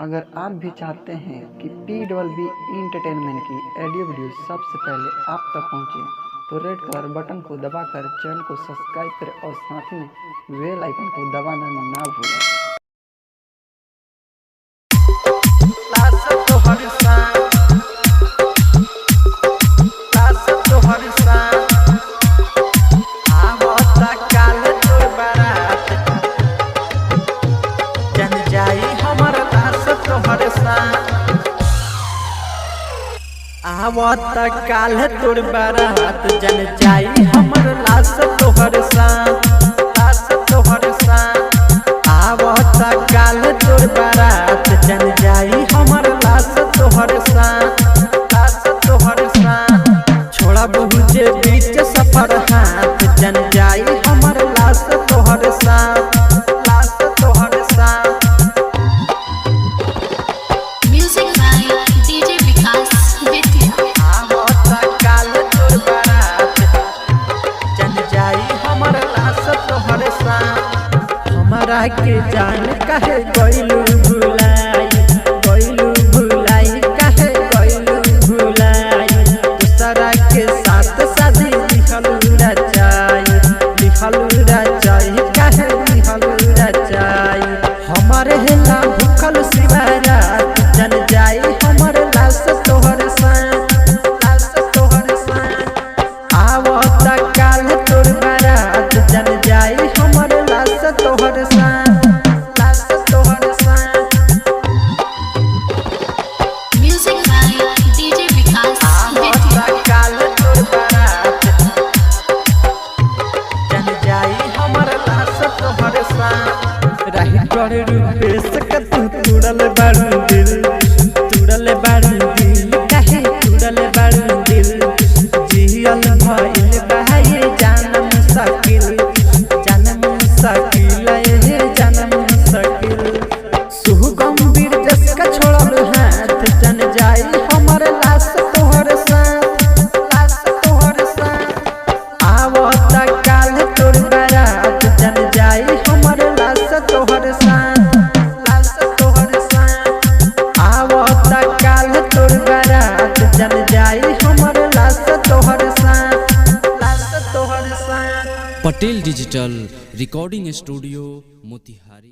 अगर आप भी चाहते हैं कि PWB इंटरटेनमेंट की ऑडियो वीडियो सबसे पहले आप तक पहुंचे, तो रेड कलर बटन को दबाकर चैनल को सब्सक्राइब करें और साथ में बेल आइकन को दबाना ना भूलें। आवत काल तोर बारात जन जाई हमर लाश तोहर साथ, लाश तोहर साथ। आवत काल तोर बारात जन जाई हमर लाश तोहर साथ, लाश तोहर साथ। छोड़ा बहु जे बीच सफर हाथ जन जाई हमर लाश तोहर साथ, लाश तोहर साथ। हमरा के जान कहे गइलू भुलाई, गइलू भुलाई, कहे गइलू भुलाई। दूसरा के साथ शादी लिखलू रचाई, लिखलू रचाई, कहे लिखलू रचाई। हमारे हेला भूखल शिवरात जन जाई हमर लाश तोहर साथ, लाश तोहर साथ। आवत काल तोर बारात जन जाई हमर लाश तोहर साथ, लाश तोहर साथ। म्यूजिक बाय डीजे विकास। आवत काल तोर बारात जन जाई हमर लाश तोहर साथ। रही कर रूपेश के तू तुड़ल बारू दिल, तुड़ल बारू दिल, कहे तुड़ल बारू दिल। जियल भइल बाहे जानम सकिल, जानम सकिल, ये जानम सकिल। सुह गंभीर जस का छोड़ल हाथ जन जाई हमर लाश तोहर साथ, लाश तोहर साथ। आवत काल तोर बारात जन जाई हमर लाश तोहर साथ, लाश तोहर साथ। आवत काल तोर बारात जन जाई हमर लाश तोहर साथ, लाश तोहर साथ। Patel digital recording studio Motihari.